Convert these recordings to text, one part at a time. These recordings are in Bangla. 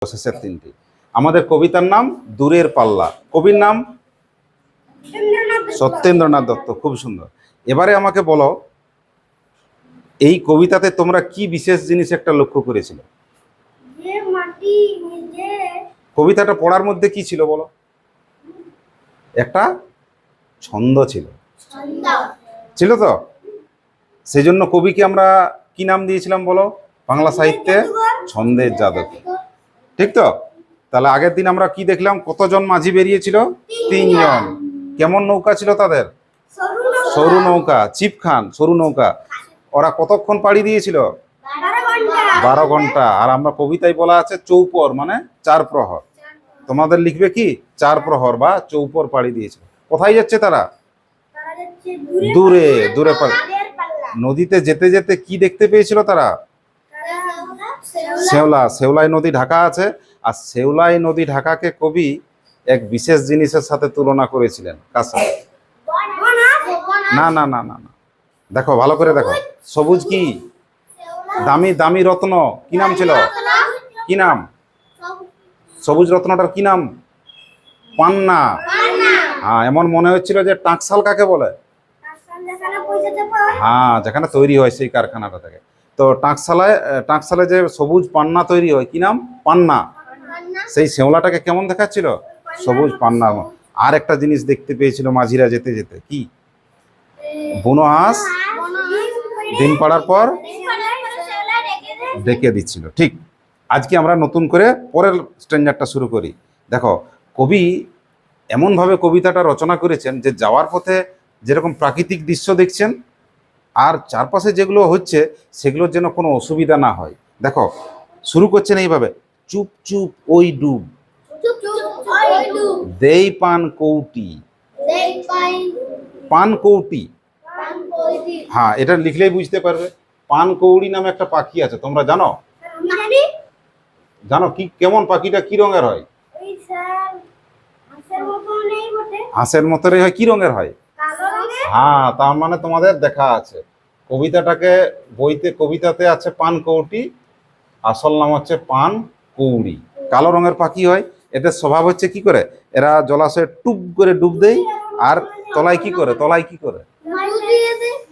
শেষের তিনটি। আমাদের কবিতার নাম দূরের পাল্লা, কবির নাম সত্যেন্দ্রনাথ দত্ত। খুব সুন্দর। এবারে আমাকে বলো, এই কবিতাতে তোমরা কি বিশেষ জিনিস একটা লক্ষ্য করেছিলে? কবিতাটা পড়ার মধ্যে কি ছিল বলো? একটা ছন্দ ছিল, ছিল তো? সেই জন্য কবিকে আমরা কি নাম দিয়েছিলাম বলো? বাংলা সাহিত্যে ছন্দের জাদুকর। ঠিক তো? তাহলে আগের দিন আমরা কি দেখলাম? কতজন মাঝি বেরিয়েছিল? তিনজন। কেমন নৌকা ছিল তাদের? সরু নৌকা। চিপ খান সরু নৌকা। ওরা কতক্ষণ পাড়ি দিয়েছিল? 12 ঘন্টা। আর আমরা কবিতায় বলা আছে চৌপর, মানে 4 প্রহর। তোমাদের লিখবে কি? 4 প্রহর বা চৌপর পাড়ি দিয়েছিল। কোথায় যাচ্ছে তারা? দূরে। দূরে নদীতে যেতে যেতে কি দেখতে পেয়েছিল তারা? শেওলা। শেওলাই নদী ঢাকা আছে। আর শেওলাই নদী ঢাকাকে কবি এক বিশেষ জিনিসের সাথে তুলনা করেছিলেন। কার সাথে? না না না না না, দেখো ভালো করে দেখো। সবুজ কি? দামি দামি রত্ন। কি নাম ছিল? কি নাম? সবুজ রত্নটার কি নাম? পান্না। হ্যাঁ, এমন মনে হচ্ছিল যে টাকশাল কাকে বলে? হ্যাঁ, যেখানে তৈরি হয় সেই কারখানাটা থেকে। তো টাকশালে যে সবুজ পান্না তৈরি হয়, কি নাম? পান্না। সেই শেওলাটাকে কেমন দেখাচ্ছিল? সবুজ পান্না। আর একটা জিনিস দেখতে পেয়েছিল মাঝিরা যেতে যেতে, কি? বুনো হাঁস ডিম পাড়ার পর ডেকে দিচ্ছিল। ঠিক। আজকে আমরা নতুন করে পরের স্ট্যান্ডার্ডটা শুরু করি। দেখো, কবি এমনভাবে কবিতাটা রচনা করেছেন যে যাওয়ার পথে যেরকম প্রাকৃতিক দৃশ্য দেখছেন, আর চারপাশে যেগুলো হচ্ছে সেগুলোর যেন কোনো অসুবিধা না হয়। দেখো, শুরু করছেন এইভাবে, চুপ চুপ ওই ডুব, দেই পান কৌটি। পান কৌটি, হ্যাঁ, এটা লিখলেই বুঝতে পারবে। পান কৌড়ি নামে একটা পাখি আছে, তোমরা জানো? জানো কি কেমন পাখিটা? কি রঙের হয়? হাঁসের মতোই হয়। কি রঙের হয়? হ্যাঁ, তার মানে তোমাদের দেখা আছে কবিতাটাকে, বইতে কবিতাতে আছে পান কৌটি, আসল নাম হচ্ছে পান কৌড়ি। কালো রঙের পাখি হয়। এদের স্বভাব হচ্ছে কি করে, এরা জলাশয়ে টুপ করে ডুব দেয়। আর তলায় কি করে? তলায় কি করে?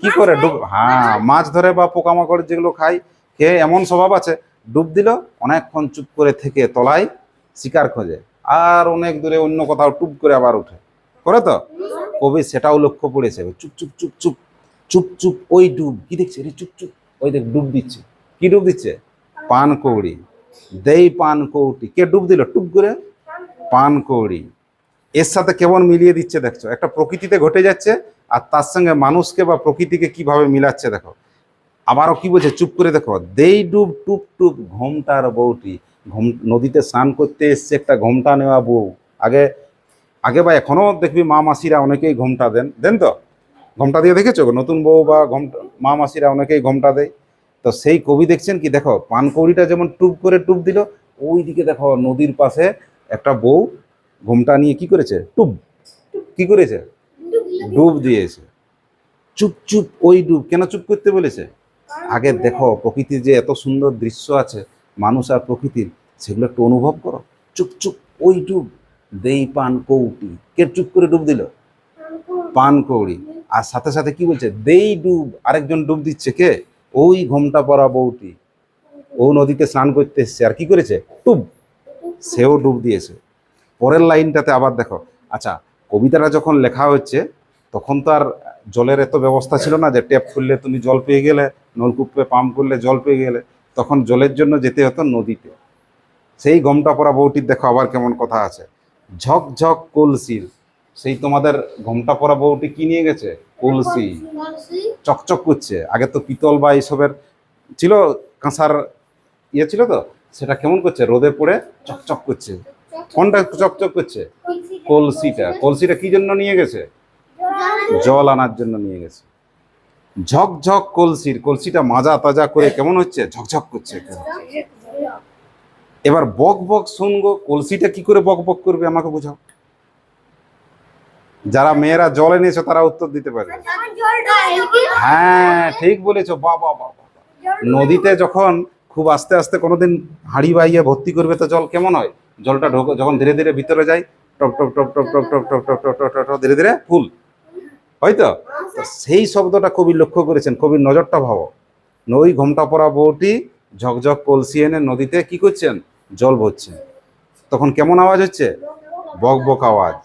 কি করে ডুব, হ্যাঁ, মাছ ধরে বা পোকামাকড় যেগুলো খায়, খেয়ে এমন স্বভাব আছে, ডুব দিল, অনেকক্ষণ চুপ করে থেকে তলায় শিকার খোঁজে, আর অনেক দূরে অন্য কোথাও টুপ করে আবার উঠে করে। তো কবি সেটাও লক্ষ্য পড়েছে। চুপ চুপ চুপ চুপ চুপ চুপ ওই ডুব। কি দেখছে রে? চুপ চুপ ওই দেখ ডুব দিচ্ছে। কি ডুব দিচ্ছে? পান কৌড়ি। দেই পান কৌটি। কে ডুব দিল টুপ করে? পান কৌড়ি। এর সাথে কেমন মিলিয়ে দিচ্ছে দেখছো, একটা প্রকৃতিতে ঘটে যাচ্ছে আর তার সঙ্গে মানুষকে বা প্রকৃতিকে কিভাবে মিলাচ্ছে দেখো। আবারও কি বলছে? চুপ করে দেখো, দেই ডুব টুপ টুপ ঘোমটার বউটি। নদীতে স্নান করতে এসছে একটা ঘোমটা নেওয়া বউ। আগে আগে বা এখনো দেখবি মা মাসিরা অনেকেই ঘোমটা দেন, দেন তো? ঘোমটা দিয়ে দেখেছো? নতুন বউ বা ঘোমটা, মা মাসিরা অনেকেই ঘোমটা দেয়। তো সেই কবি দেখছেন কি, দেখো পানকৌড়িটা যেমন টুপ করে টুপ দিল, ওই দিকে দেখো নদীর পাশে একটা বউ ঘোমটা নিয়ে কি করেছে? টুপ। কি করেছে? ডুব দিয়েছে। চুপ চুপ ওই ডুব। কেন চুপ করতে বলেছে? আগে দেখো প্রকৃতির যে এত সুন্দর দৃশ্য আছে, মানুষ আর প্রকৃতির, সেগুলো একটু অনুভব করো। চুপ চুপ ওই ডুব, দেই পান কৌটি। কে চুপ করে ডুব দিল? পান কৌড়ি। আর সাথে সাথে কি বলছে? দেই ডুব, আরেকজন ডুব দিচ্ছে। কে? ওই ঘোমটা পরা বউটি। ও নদীতে স্নান করতে এসছে আর কি করেছে? টুব। সেও ডুব দিয়েছে। পরের লাইনটাতে আবার দেখো। আচ্ছা, কবিতাটা যখন লেখা হচ্ছে তখন তো আর জলের এত ব্যবস্থা ছিল না যে ট্যাপ খুললে তুমি জল পেয়ে গেলে, নলকূপে পাম্প করলে জল পেয়ে গেলে। তখন জলের জন্য যেতে হতো নদীতে। সেই ঘোমটা পরা বউটির দেখো আবার কেমন কথা আছে, ঝকঝক কলসির। সেই তোমাদের ঘোমটা পরা বউটি কি নিয়ে গেছে? কলসি। চকচক করছে। আগে তো পিতল বা এইসবের ছিল, কাঁসার ইয়ে ছিল, তো সেটা কেমন করছে? রোদে পড়ে চকচক করছে। কোনটা চকচক করছে? কলসিটা। কলসিটা কি জন্য নিয়ে গেছে? জল আনার জন্য নিয়ে গেছে। ঝকঝক কলসির। কলসিটা মাজা তাজা করে কেমন হচ্ছে? ঝকঝক করছে। এবার বক বক শুনগো। কলসিটা কি করে বক বক করবে আমাকে বোঝাও। যারা মেয়েরা জল এনেছো তারা উত্তর দিতে পারবে। হ্যাঁ, ঠিক বলেছো। বাবা বাবা, নদীতে যখন খুব আস্তে আস্তে কোনোদিন হাঁড়ি বাইয়ে ভর্তি করবে তো জল কেমন হয়, জলটা যখন ধীরে ধীরে ভিতরে যায় top top top top top top top top top top top top ধীরে ধীরে ফুল হয়তো। তো সেই শব্দটা কবি লক্ষ্য করেছেন, কবির নজরটা ভাবো। ওই ঘোমটা পরা বউটি ঝকঝক কলসি এনে নদীতে কি করছেন, জল ভরছেন। তখন কেমন আওয়াজ হচ্ছে, বক বক আওয়াজ,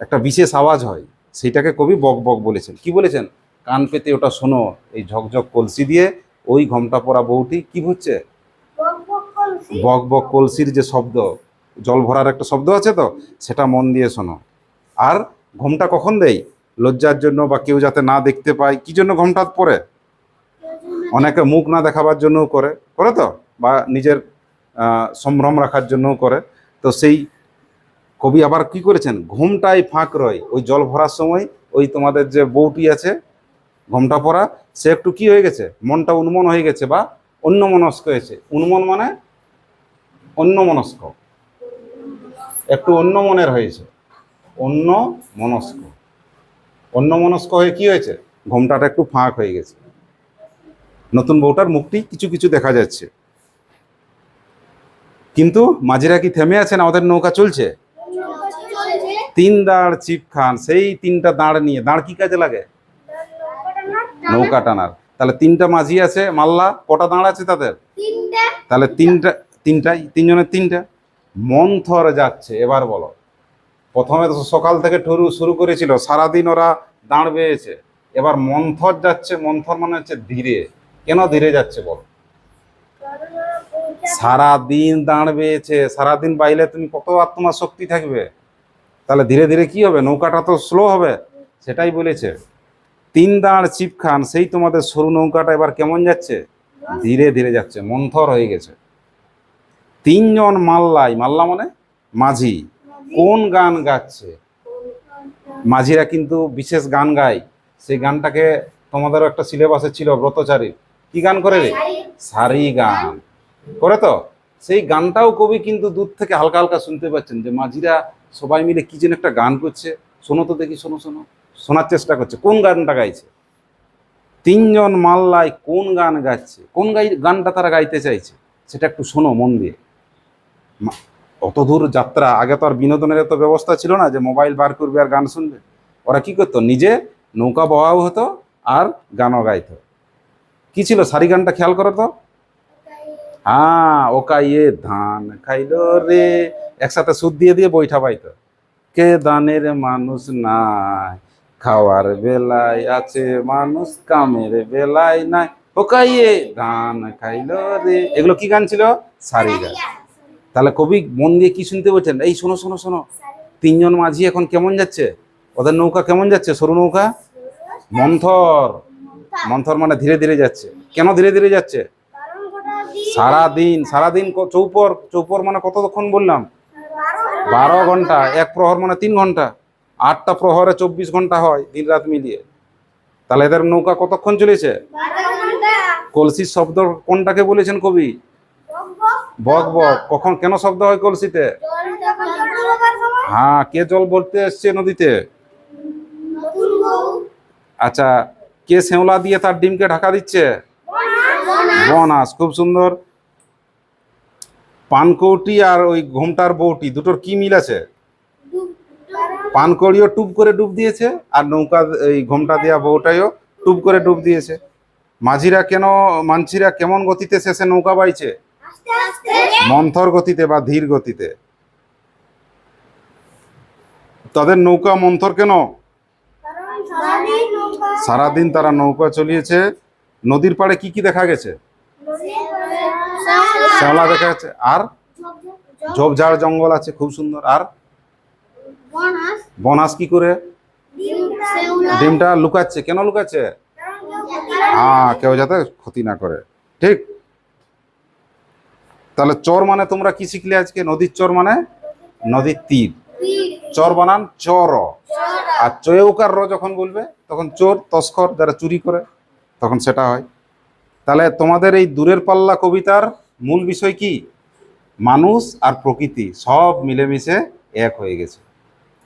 একটা বিশেষ আওয়াজ হয়, সেইটাকে কবি বক বক বলেছেন। কি বলেছেন, কান পেতে ওটা শোনো, এই ঝকঝক কলসি দিয়ে ওই ঘোমটা পরা বউটি কি হচ্ছে, বক বক কলসির যে শব্দ, জল ভরার একটা শব্দ আছে তো, সেটা মন দিয়ে শোনো। আর ঘোমটা কখন দেয়, লজ্জার জন্য বা কেউ যাতে না দেখতে পায়। কি জন্য ঘোমটা পরে, অনেকে মুখ না দেখাবার জন্যও করে, করে তো, বা নিজের সম্ভ্রম রাখার জন্যও করে। তো সেই কবি আবার কি করেছেন, ঘুমটাই ফাঁক রয়, ওই জল ভরার সময় ওই তোমাদের যে বউটি আছে ঘোমটা পরা, সে একটু কি হয়ে গেছে, মনটা উন্মন হয়ে গেছে বা অন্যমনস্ক হয়েছে। উন্মন মানে অন্যমনস্ক, একটু অন্য মনের হয়েছে, অন্য মনস্ক। অন্য মনস্ক হয়ে কি হয়েছে, ঘোমটাটা একটু ফাঁক হয়ে গেছে, নতুন বউটার মুখটি কিছু কিছু দেখা যাচ্ছে। কিন্তু মাঝিরা কি থেমে আছেন, আমাদের নৌকা চলছে। তিন দাঁড় ছিপ খান, সেই তিনটা দাঁড় নিয়ে, দাঁড় কি কাজে লাগে, নৌকা টানার। তাহলে তিনটা মাঝি আছে, মাল্লা কটা দাঁড় আছে তাদের, তাহলে তিনটাই, তিনজনের তিনটা। মন্থর যাচ্ছে, এবার বলো, প্রথমে তো সকাল থেকে শুরু করেছিল, সারাদিন ওরা দাঁড় বেয়েছে, এবার মন্থর যাচ্ছে। মন্থর মানে হচ্ছে ধীরে। কেন ধীরে যাচ্ছে বলো, সারাদিন দাঁড় বেয়েছে, সারাদিন বাইলে তুমি কত আর তোমার শক্তি থাকবে, তাহলে ধীরে ধীরে কি হবে, নৌকাটা তো স্লো হবে। সেটাই বলেছে, তিন দাঁড় ছিপ খান, সেই তোমাদের সরু নৌকাটা এবার কেমন যাচ্ছে, ধীরে ধীরে যাচ্ছে, মন্থর হয়ে গেছে। তিনজন মাল্লাই, মাল্লা মানে মাঝি, কোন গান গাচ্ছে। মাঝিরা কিন্তু বিশেষ গান গায়, সেই গানটাকে তোমাদেরও একটা সিলেবাসে ছিল ব্রতচারী, কি গান করে রে, সারি গান করে। তো সেই গানটাও কবি কিন্তু দূর থেকে হালকা হালকা শুনতে পাচ্ছেন, যে মাঝিরা সবাই মিলে কি যেন একটা গান করছে। শোনো তো দেখি, শোনো শোনো, শোনার চেষ্টা করছে কোন গানটা গাইছে। তিনজন মাল্লাই কোন গান গাচ্ছে, কোন গানটা তারা গাইতে চাইছে, সেটা একটু শোনো মন দিয়ে। অত দূর যাত্রা, আগে তো আর বিনোদনের এত ব্যবস্থা ছিল না যে মোবাইল বার করবে আর গান শুনবে। ওরা কি করতো, নিজে নৌকা বওয়াও হতো আর গানও গাইতো। কি ছিল সারি গানটা, খেয়াল করো তো। হ্যাঁ, ওকা ইয়ে ধান খাইলো রে, একসাথে সুদ দিয়ে দিয়ে বৈঠা পাইতো। কে দানের মানুষ নাই, খাওয়ার বেলায় আছে মানুষ, কামের বেলায় নাই, ওকা ইয়ে ধান খাইলো রে। এগুলো কি গান ছিল, সারি গান। তাহলে কবি মন দিয়ে কি শুনতে বলছেন, এই শোনো শোনো শোনো, তিনজন মাঝি এখন কেমন যাচ্ছে, ওদের নৌকা কেমন যাচ্ছে, সরু নৌকা, মন্থর। মন্থর মানে ধীরে ধীরে যাচ্ছে। কেন ধীরে ধীরে যাচ্ছে, সারাদিন, সারাদিন চৌপর, চৌপর মানে কতক্ষণ বললাম, 12 ঘন্টা। এক প্রহর মানে 3 ঘন্টা, 8টা প্রহরে 24 ঘন্টা হয় দিন রাত মিলিয়ে। তাহলে এদের নৌকা কতক্ষণ চলেছে, কলসির শব্দ কোনটাকে বলেছেন কবি, বক বক। কখন, কেন শব্দ হয় কলসিতে, হ্যাঁ, কে জল ভরতে এসছে নদীতে, আচ্ছা, কে শেওলা দিয়ে তার ডিমকে ঢাকা দিচ্ছে, বনাস। খুব সুন্দর। পানকৌটি আর ওই ঘোমটার বউটি দুটোর কি মিল আছে, পানকৌড়িও টুপ করে ডুব দিয়েছে, আর নৌকা এই ঘোমটা দেওয়া বউটাইও টুপ করে ডুব দিয়েছে। মাঝিরা কেমন গতিতে শেষে নৌকা বাইছে, মন্থর গতিতে বা ধীর গতিতে। তাদের নৌকা মন্থর কেন, সারাদিন তারা নৌকা চলিয়েছে। নদীর পাড়ে কি কি দেখা গেছে, শ্যাওলা দেখা যাচ্ছে, আর ঝোপঝাড় জঙ্গল আছে খুব সুন্দর। আর বনাস কি করে, ডিমটা লুকাচ্ছে, কেন লুকাচ্ছে, হ্যাঁ, কেউ যাতে ক্ষতি না করে, ঠিক। তাহলে চর মানে তোমরা কি শিখলে আজকে, নদীর চর মানে নদীর তীর, চর বানান চর। আর চয়ৌকার র যখন বলবে তখন চোর তস্কর, যারা চুরি করে, তখন সেটা হয়। তাহলে তোমাদের এই দূরের পাল্লা কবিতার মূল বিষয় কি, মানুষ আর প্রকৃতি সব মিলেমিশে এক হয়ে গেছে।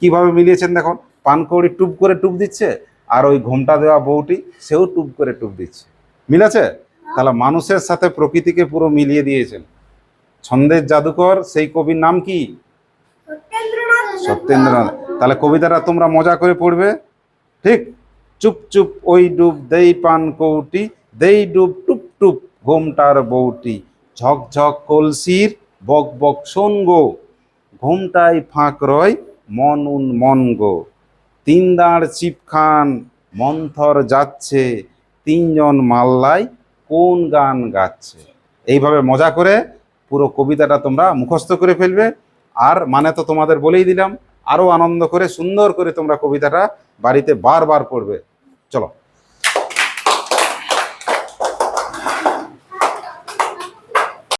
কিভাবে মিলিয়েছেন দেখুন, পানকৌড়ি টুপ করে টুপ দিচ্ছে, আর ওই ঘোমটা দেওয়া বউটি সেও টুপ করে টুপ দিচ্ছে, মিল আছে। তাহলে মানুষের সাথে প্রকৃতিকে পুরো মিলিয়ে দিয়েছেন। ছন্দের জাদুকর সেই কবির নাম কি? সত্যেন্দ্রনাথ। তাহলে কবিতাটা তোমরা মজা করে পড়বে, ঠিক? চুপ চুপ ওই ডুব দেই পান কৌটি, দেই ডুব টুপ টুপ ঘোমটার বউটি, ঝক ঝক কলসির বক বক শোন গো, ঘোমটায় ফাঁক রয় মন উন মন গো, তিন দাঁড় চিপ খান মন্থর যাচ্ছে, তিনজন মাল্লায় কোন গান গাচ্ছে। এইভাবে মজা করে পুরো কবিতাটা তোমরা মুখস্থ করে ফেলবে। আর মানে তো তোমাদের বলেই দিলাম, আরো আনন্দ করে সুন্দর করে তোমরা কবিতাটা বাড়িতে বারবার পড়বে। চলো।